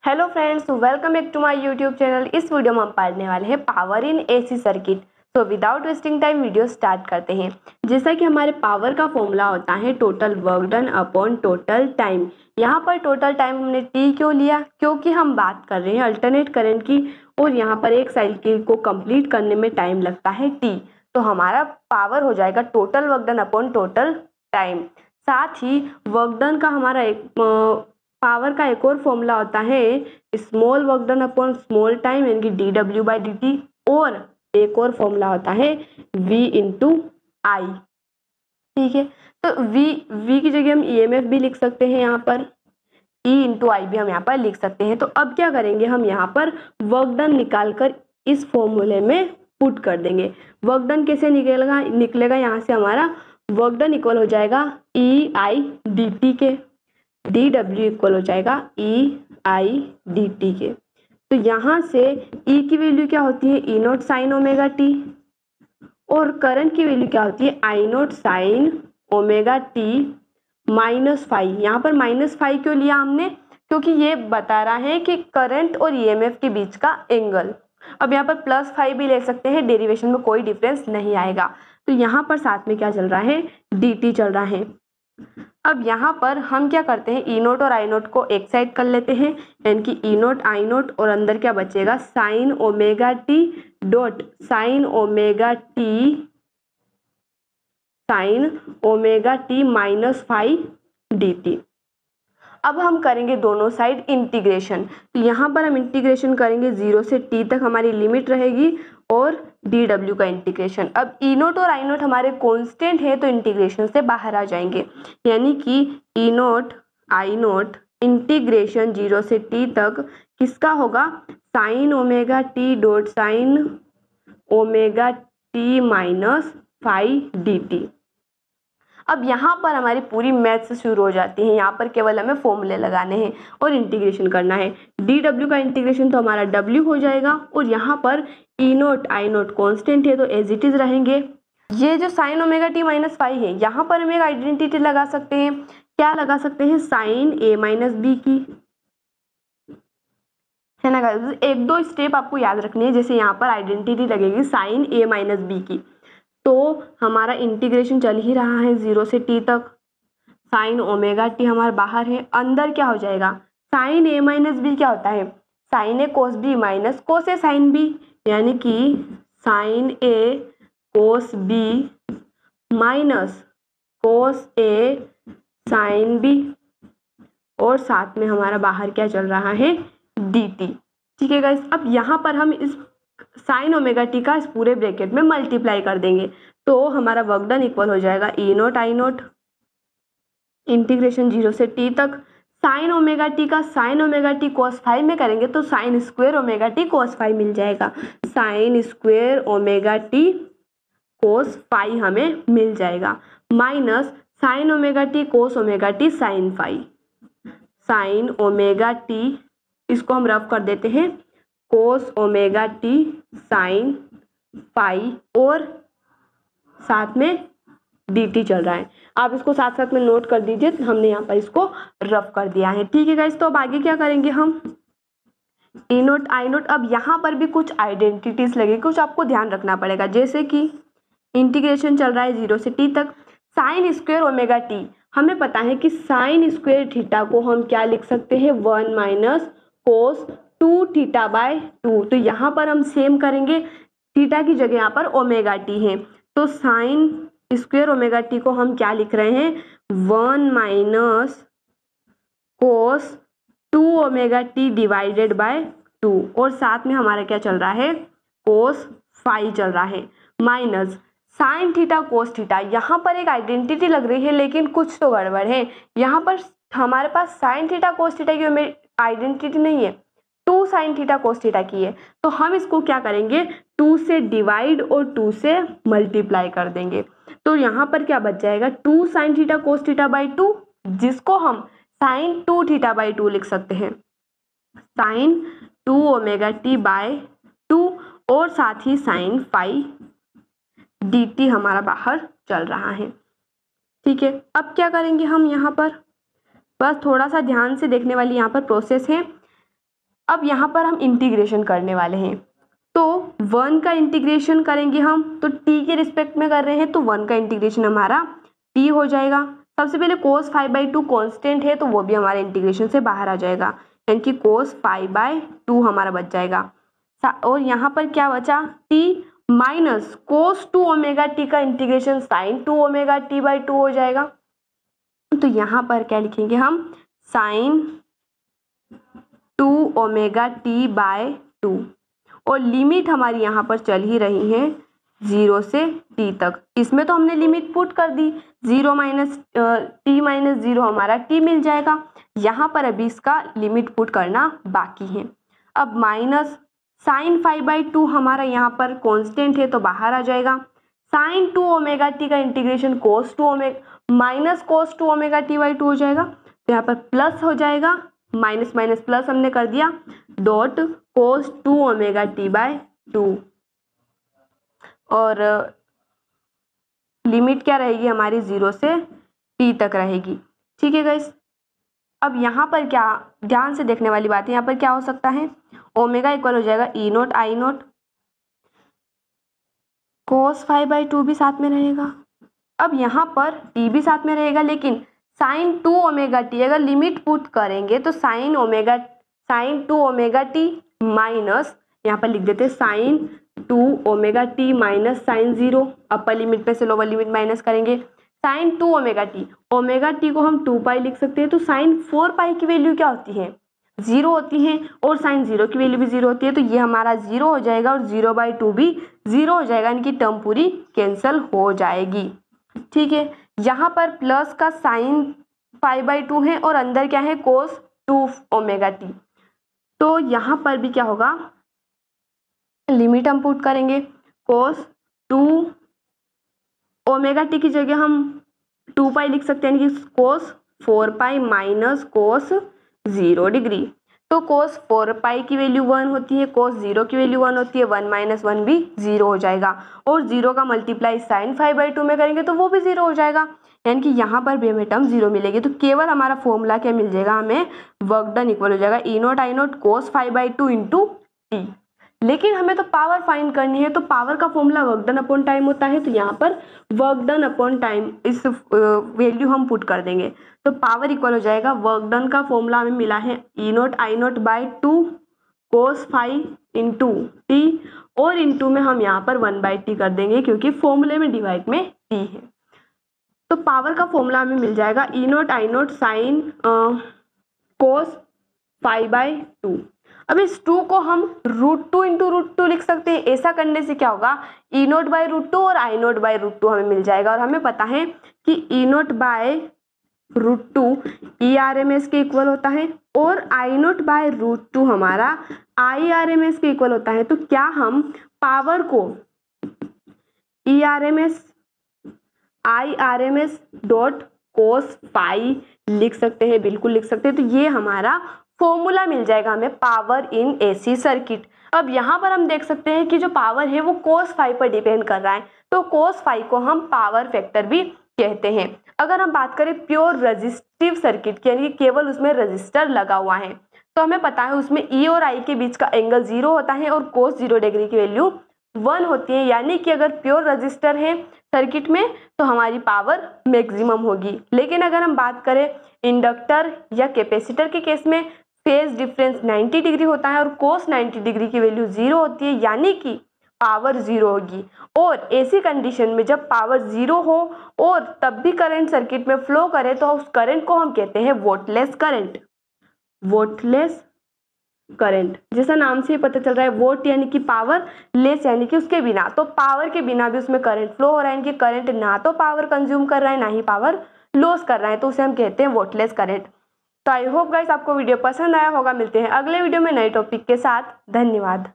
Hello friends, welcome back to my YouTube channel. इस video में हम पढ़ने वाले हैं power in AC circuit. So without wasting time video start करते हैं। जैसा कि हमारे पावर का फॉर्मूला होता है total work done upon total time. यहाँ पर टोटल टाइम हमने टी क्यों लिया? क्योंकि हम बात कर रहे हैं अल्टरनेट करंट की और यहाँ पर एक साइकिल को कंप्लीट करने में टाइम लगता है टी। तो हमारा पावर हो जाएगा total work done upon total time. साथ ही वर्क डन का हमारा पावर का एक और फॉर्मूला होता है small work done upon small time यानी कि D W by D T, और एक और फॉर्मूला होता है V इंटू आई। ठीक है, तो V की जगह हम EMF भी लिख सकते हैं, यहाँ पर E इंटू आई भी हम यहाँ पर लिख सकते हैं। तो अब क्या करेंगे, हम यहाँ पर वर्क डन निकाल कर इस फॉर्मूले में पुट कर देंगे। वर्क डन कैसे निकलेगा यहाँ से हमारा वर्क डन इक्वल हो जाएगा ई आई डी टी के, डी डब्ल्यू इक्वल हो जाएगा ई आई डी टी के। तो यहाँ से ई की वैल्यू क्या होती है E naught sine omega t, और करंट की वैल्यू क्या होती है I naught sine omega t minus five. यहाँ पर माइनस फाइव क्यों लिया हमने? क्योंकि ये बता रहा है कि करंट और ईएमएफ के बीच का एंगल। अब यहाँ पर प्लस फाइव भी ले सकते हैं, डेरिवेशन में कोई डिफरेंस नहीं आएगा। तो यहाँ पर साथ में क्या चल रहा है डी टी चल रहा है। अब यहाँ पर हम क्या करते हैं ई नोट और आई नोट को एक साइड कर लेते हैं, यानी कि ई नोट आई नोट, और अंदर क्या बचेगा sign omega T dot sign omega t minus five D T. अब हम करेंगे दोनों साइड इंटीग्रेशन। तो यहाँ पर हम इंटीग्रेशन करेंगे 0 से t तक हमारी लिमिट रहेगी, और डी डब्ल्यू का इंटीग्रेशन। अब ई नोट और आई नोट हमारे कांस्टेंट है तो इंटीग्रेशन से बाहर आ जाएंगे, यानी कि ई नोट आई नोट इंटीग्रेशन 0 से t तक किसका होगा sign omega T dot sign omega t minus five D T. अब यहाँ पर हमारी पूरी मैथ्स शुरू हो जाती है। यहाँ पर केवल हमें फॉर्मूले लगाने हैं और इंटीग्रेशन करना है। डी डब्ल्यू का इंटीग्रेशन तो हमारा डब्ल्यू हो जाएगा, और यहाँ पर ई नोट आई नोट कॉन्स्टेंट है तो एज इट इज रहेंगे। ये जो sign omega t minus five है, यहाँ पर हम एक आइडेंटिटी लगा सकते हैं। क्या लगा सकते हैं? साइन ए माइनस बी की, है ना। एक दो स्टेप आपको याद रखनी है। जैसे यहाँ पर आइडेंटिटी लगेगी साइन ए माइनस बी की, तो हमारा इंटीग्रेशन चल ही रहा है 0 से t तक। साइन ओमेगा टी हमारे बाहर है, अंदर क्या हो जाएगा साइन ए माइनस बी क्या होता है साइन ए कोस बी माइनस कोस ए साइन बी, यानी कि साइन ए कोस बी माइनस कोस ए साइन बी, और साथ में हमारा बाहर क्या चल रहा है डी टी। ठीक है गाइस, अब यहाँ पर हम इस साइन ओमेगा टी का इस पूरे ब्रैकेट में मल्टीप्लाई कर देंगे, तो हमारा वर्क डन इक्वल हो जाएगा E naught I naught integration 0 से t तक साइन ओमेगा टी का sine omega t cos phi में करेंगे तो sine square omega t cos phi मिल जाएगा। Sine square omega t cos phi हमें मिल जाएगा, minus sine omega t cos omega t sine phi. Sine omega t इसको हम रफ कर देते हैं cos omega t sine phi, और साथ में डी टी चल रहा है। आप इसको साथ साथ में नोट कर दीजिए, हमने यहाँ पर इसको रफ कर दिया है। ठीक है गाइस, तो अब आगे क्या करेंगे हम ई नोट आई नोट। अब यहाँ पर भी कुछ आइडेंटिटीज लगेगी, कुछ आपको ध्यान रखना पड़ेगा। जैसे कि इंटीग्रेशन चल रहा है 0 से t तक साइन स्क्वायर ओमेगा टी, हमें पता है कि साइन स्क्वायर थीटा को हम क्या लिख सकते हैं 1 माइनस कोस 2 थीटा बाय 2। तो यहाँ पर हम सेम करेंगे, थीटा की जगह यहाँ पर ओमेगा टी है, तो साइन स्क्वायर ओमेगा टी को हम क्या लिख रहे हैं 1 minus cos 2 omega T divided by 2, और साथ में हमारा क्या चल रहा है कोस 5 चल रहा है, minus sine theta cos theta. यहाँ पर एक आइडेंटिटी लग रही है लेकिन कुछ तो गड़बड़ है। यहाँ पर हमारे पास साइन थीटा कोस थीटा की आइडेंटिटी नहीं है, 2 साइन थीटा कोस थीटा की है। तो हम इसको क्या करेंगे 2 से डिवाइड और 2 से मल्टीप्लाई कर देंगे, तो यहाँ पर क्या बच जाएगा 2 sine theta cos theta by 2, जिसको हम साइन 2 थीटा बाई 2 लिख सकते हैं, साइन 2 ओमेगा टी बाय 2, और साथ ही साइन फाइव डी टी हमारा बाहर चल रहा है। ठीक है, अब क्या करेंगे हम यहाँ पर, बस थोड़ा सा ध्यान से देखने वाली यहाँ पर प्रोसेस है। अब यहाँ पर हम इंटीग्रेशन करने वाले हैं, तो 1 का इंटीग्रेशन करेंगे हम, तो t के रिस्पेक्ट में कर रहे हैं तो 1 का इंटीग्रेशन हमारा t हो जाएगा। सबसे पहले cos 5/2 कांस्टेंट है तो वो भी हमारे इंटीग्रेशन से बाहर आ जाएगा, यानी कि cos 5/2 हमारा बच जाएगा। और यहाँ पर क्या बचा, t minus cos 2 omega t का इंटीग्रेशन sin 2 ओमेगा t/2 हो जाएगा। तो यहाँ पर क्या लिखेंगे हम, sin 2 ओमेगा t/2, और लिमिट हमारी यहाँ पर चल ही रही है 0 से t तक। इसमें तो हमने लिमिट पुट कर दी, 0 माइनस t माइनस 0 हमारा t मिल जाएगा। यहाँ पर अभी इसका लिमिट पुट करना बाकी है। अब माइनस sin 5/2 हमारा यहाँ पर कांस्टेंट है तो बाहर आ जाएगा। sin 2 ओमेगा t का integration cos 2 omega minus cos 2 omega t/2 हो जाएगा। तो यहाँ पर प्लस हो जाएगा, माइनस माइनस प्लस हमने कर दिया, डॉट cos 2 ओमेगा t/2, और लिमिट क्या रहेगी हमारी 0 से t तक रहेगी। ठीक है गाइस। अब यहाँ पर क्या ध्यान से देखने वाली बात है, यहाँ पर क्या हो सकता है, ओमेगा इक्वल हो जाएगा E0 I0, cos 5/2 भी साथ में रहेगा। अब यहाँ पर t भी साथ में रहेगा, लेकिन sin 2 ओमेगा t अगर लिमिट पुट करेंगे तो sin 2 ओमेगा t माइनस, यहाँ पर लिख देते हैं sin 2 omega t minus sin 0, upper limit पे से लोअर लिमिट माइनस करेंगे, sin 2 ओमेगा t को हम 2 पाई लिख सकते हैं। तो sin 4 पाई की वैल्यू क्या होती है, 0 होती है, और sin 0 की वैल्यू भी 0 होती है। तो ये हमारा 0 हो जाएगा और 0/2 भी 0 हो जाएगा, यानी कि टर्म पूरी कैंसिल हो जाएगी। ठीक है, यहाँ पर प्लस का sin 5/2 है और अंदर क्या है cos 2 ओमेगा t। तो यहाँ पर भी क्या होगा, लिमिट हम पुट करेंगे, cos 2 ओमेगा t की जगह हम 2 पाई लिख सकते हैं, यानी कि cos 4 pi minus cos 0 degree. तो cos 4 पाई की वैल्यू 1 होती है, cos 0 की वैल्यू 1 होती है, 1 माइनस 1 भी 0 हो जाएगा, और 0 का मल्टीप्लाई sin 5/2 में करेंगे तो वो भी 0 हो जाएगा, यानी कि यहाँ पर भी हमें टर्म 0 मिलेगी। तो केवल हमारा फॉर्मूला क्या मिल जाएगा, हमें वर्क डन इक्वल हो जाएगा E0 I0 cos 5/2 into t। लेकिन हमें तो पावर फाइंड करनी है, तो पावर का formula work done upon time होता है, तो यहाँ पर वर्क डन अपॉन टाइम इस वैल्यू हम पुट कर देंगे। तो पावर इक्वल हो जाएगा, वर्क डन का फॉर्मूला हमें मिला है E0 I0/2 cos 5 into t, और इंटू में हम यहाँ पर 1/t कर देंगे क्योंकि फॉर्मूले में डिवाइड में t है। तो पावर का फॉर्मूला हमें मिल जाएगा E0 I0 sin cos 5/2। अब इस 2 को हम √2 इंटू √2 लिख सकते हैं। ऐसा करने से क्या होगा, E0/√2 और I0/√2 हमें मिल जाएगा, और हमें पता है कि E0/√2 ERMS के इक्वल होता है और I0/√2 हमारा IRMS के इक्वल होता है। तो क्या हम पावर को IRMS डॉट cos पाई लिख सकते हैं, बिल्कुल लिख सकते हैं। तो ये हमारा फॉर्मूला मिल जाएगा हमें पावर इन एसी सर्किट। अब यहाँ पर हम देख सकते हैं कि जो पावर है वो cos 5 पर डिपेंड कर रहा है, तो cos 5 को हम पावर फैक्टर भी कहते हैं। अगर हम बात करें प्योर रजिस्टिव सर्किट की, यानी कि केवल उसमें रजिस्टर लगा हुआ है, तो हमें पता है उसमें E और I के बीच का एंगल 0 होता है और cos 0 डिग्री की वैल्यू 1 होती है, यानी कि अगर प्योर रजिस्टर है सर्किट में तो हमारी पावर मैक्सिमम होगी। लेकिन अगर हम बात करें इंडक्टर या कैपेसिटर के केस में फेज डिफरेंस 90 डिग्री होता है और cos 90 डिग्री की वैल्यू 0 होती है, यानी कि पावर 0 होगी। और ऐसी कंडीशन में जब पावर 0 हो और तब भी करंट सर्किट में फ्लो करे तो उस करंट को हम कहते हैं वोल्टलेस करंट। वोल्टलेस करंट, जैसा नाम से पता चल रहा है, वोट यानी कि पावर, लेस यानी कि उसके बिना, तो पावर के बिना भी उसमें करंट फ्लो हो रहा है, यानी कि करंट ना तो पावर कंज्यूम कर रहा है ना ही पावर लॉस कर रहा है, तो उसे हम कहते हैं वोल्टलेस करंट। तो आई होप गाइस आपको वीडियो पसंद आया होगा। मिलते हैं अगले वीडियो में नए टॉपिक के साथ। धन्यवाद।